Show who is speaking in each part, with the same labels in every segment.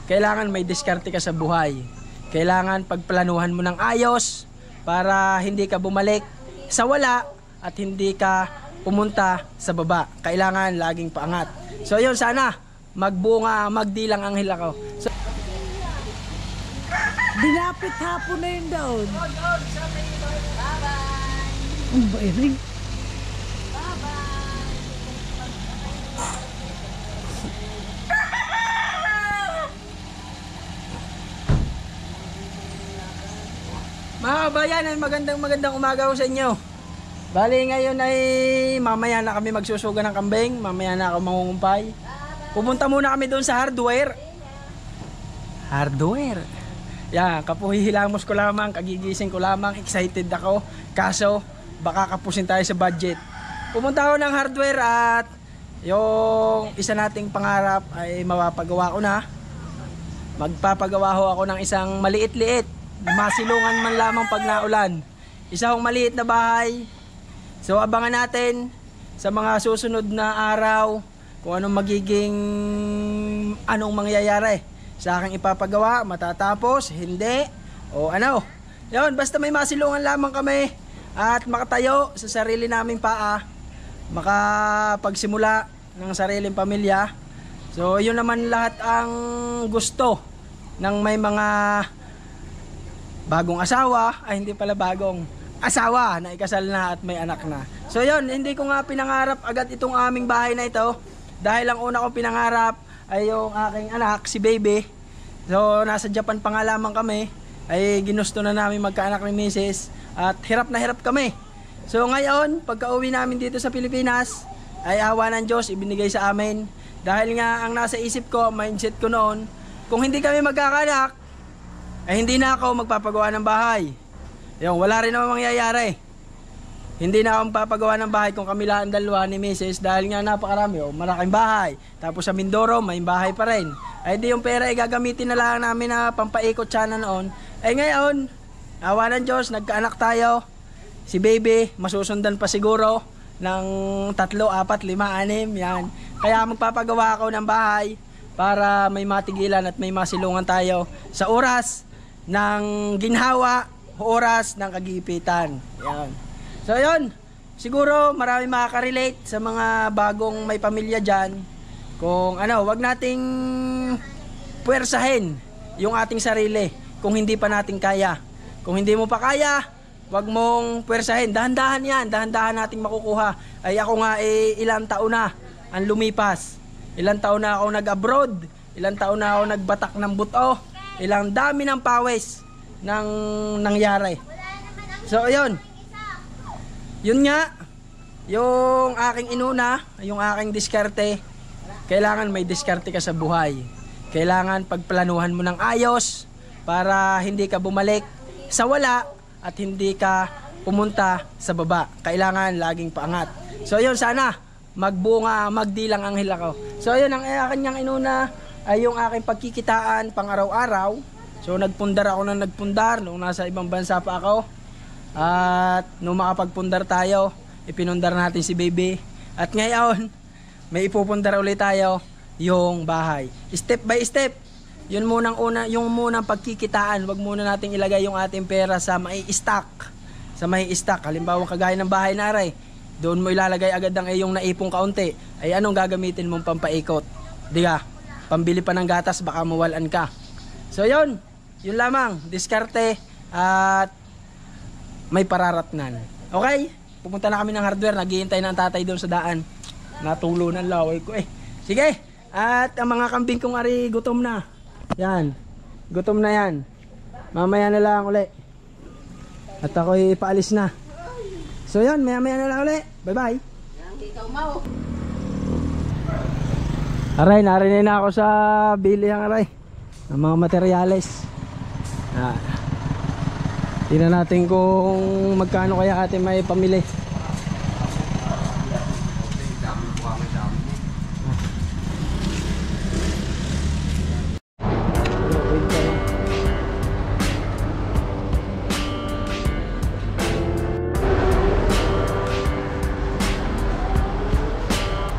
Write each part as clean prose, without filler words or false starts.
Speaker 1: kailangan may diskarte ka sa buhay. Kailangan pagplanuhan mo ng ayos para hindi ka bumalik sa wala at hindi ka pumunta sa baba. Kailangan laging paangat. So yun, sana magbunga, magdilang anghel ako. So,
Speaker 2: dinapit hapon na yun daon. Ang bairing.
Speaker 1: Mga kabayan, magandang umaga ko sa inyo. Bali ngayon ay mamaya na kami magsusuga ng kambing. Mamaya na ako mangungumpay. Pupunta muna kami doon sa hardware. Yan, kapuhihilamos ko lamang, kagigising ko lamang, excited ako. Kaso, baka kapusin tayo sa budget. Pumunta ako ng hardware at yung isa nating pangarap ay mapapagawa ko na. Magpapagawa ho ako ng isang maliit-liit, masilungan man lamang pag naulan. Isa hong maliit na bahay. So abangan natin sa mga susunod na araw kung anong mangyayari sa aking ipapagawa, matatapos, hindi, o ano. Yun, basta may masilungan lamang kami at makatayo sa sarili naming paa, makapagsimula ng sariling pamilya. So yun naman lahat ang gusto ng may mga bagong asawa, ay hindi pala bagong asawa na ikasal na at may anak na. So yun, hindi ko nga pinangarap agad itong aming bahay na ito dahil ang una kong pinangarap ay yung aking anak, si baby. So nasa Japan pa nga lamang kami, ay ginusto na namin magkaanak ni Mrs. at hirap na hirap kami. So ngayon, pagka uwi namin dito sa Pilipinas, ay awa ng Diyos ibinigay sa amin. Dahil nga ang nasa isip ko, mindset ko noon, kung hindi kami magkakaanak, ay hindi na ako magpapagawa ng bahay. Yung wala rin naman mangyayari. Hindi na ako magpapagawa ng bahay kung kami lang dalawa ni Mrs. Dahil nga napakarami, malaking bahay. Tapos sa Mindoro, may bahay pa rin. Ay di yung pera ay gagamitin na lang namin na pampaikot sana noon. Ay ngayon, awa ng Diyos, nagkaanak tayo. Si baby, masusundan pa siguro ng 3, 4, 5, 6, yan. Kaya magpapagawa ako ng bahay para may matigilan at may masilungan tayo sa oras ng ginhawa, oras ng kagipitan. Yan. So yun, siguro marami makaka-relate sa mga bagong may pamilya dyan. Kung ano, wag nating puwersahin yung ating sarili kung hindi pa natin kaya. Kung hindi mo pa kaya, wag mong puwersahin. Dahan-dahan yan, dahan-dahan nating makukuha. Ay ako nga ilang taon na ang lumipas. Ilang taon na ako nag-abroad. Ilang taon na ako nagbatak ng buto. Ilang dami ng pawis ng nangyari. So yun. Yun nga, yung aking inuna, yung aking diskarte, kailangan may diskarte ka sa buhay. Kailangan pagplanuhan mo ng ayos para hindi ka bumalik sa wala at hindi ka pumunta sa baba. Kailangan laging paangat. So yun, sana magbunga, magdilang anghel ako. So yun, ang kanyang inuna ay yung aking pagkikitaan pang araw-araw. So nagpundar ako ng nagpundar nung nasa ibang bansa pa ako. At nung makapagpundar tayo, ipinundar natin si baby. At ngayon, may ipupundar ulit tayo, yung bahay. Step by step. Yun munang una, yung munang pagkikitaan. Wag muna nating ilagay yung ating pera sa mai-stock. Sa mai-stock. Halimbawa kagaya ng bahay na aray, doon mo ilalagay agad ang iyong naipong kaunti. Ay anong gagamitin mong pampaikot? Di ka? Pambili pa ng gatas, baka mawalan ka. So yun lamang, diskarte at may pararatnan. Okay? Pupunta na kami ng hardware, naghihintay na ang tatay doon sa daan. Natulo ng laway ko eh. Sige, at ang mga kambing kong ari gutom na. Yan, gutom na yan. Mamaya na lang uli. At ako'y paalis na. So yan, maya na lang uli. Bye bye. Aray, narinig na ako sa bilihang aray ng mga materyales. Tingnan natin kung magkano kaya atin may pamili.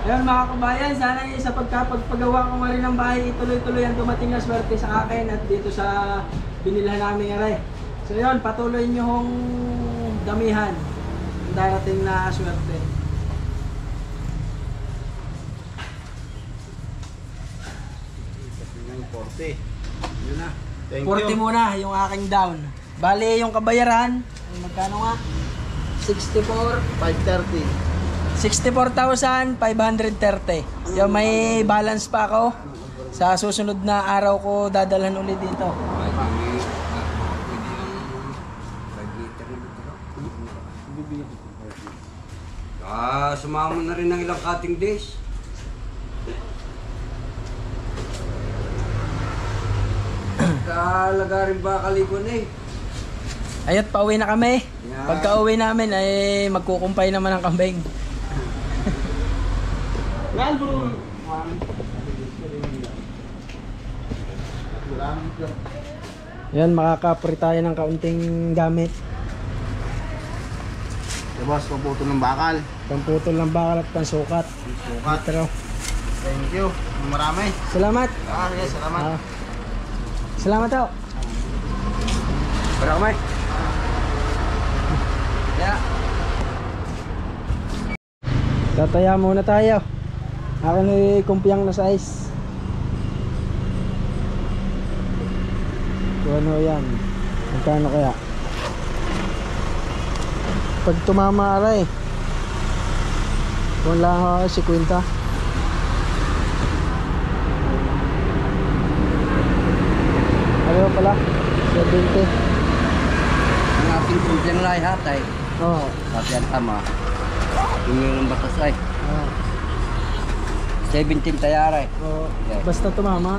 Speaker 1: Ayan mga kabayan, sana sa pagpagawa ko nga rin ng bahay, ituloy-tuloy ang dumating na swerte sa akin at dito sa binilhan namin aray. So yun, patuloy nyo hong damihan ang darating na swerte. Yun na. 40 muna yung aking down. Bali yung kabayaran, ay magkano nga? 64,530. Yung may balance pa ako. Sa susunod na araw ko dadalhan ulit dito.
Speaker 3: Sumama na rin ng ilang cutting days. Kalaga rin ba kalikon eh?
Speaker 1: Ayot, pauwi na kami.
Speaker 3: Yeah.
Speaker 1: Pagka uwi namin ay magkukumpay naman ang kambing. Yan, makakapri tayo ng kaunting gamit.
Speaker 4: Boss, pagputol ng bakal.
Speaker 1: Pamputol ng bakal at pansukat.
Speaker 4: Sukat.
Speaker 1: Pero,
Speaker 4: Thank you. Marami.
Speaker 1: salamat.
Speaker 4: Yes, salamat.
Speaker 1: Salamat ako.
Speaker 3: Para kamay. Yeah.
Speaker 1: Tataya muna tayo. Akin ay kumpiyang na size. So ano yan? Magkano kaya? Pag tumama aray. Wala ako si Quinta. Ano pala? 70.
Speaker 3: Ang ating kumpiyan na hatay.
Speaker 1: Oo.
Speaker 3: Sabi ang tama. Yung ng batas ay.
Speaker 1: Oo.
Speaker 3: 17 tayaray.
Speaker 1: Oo.
Speaker 3: Yeah.
Speaker 1: Basta tumama.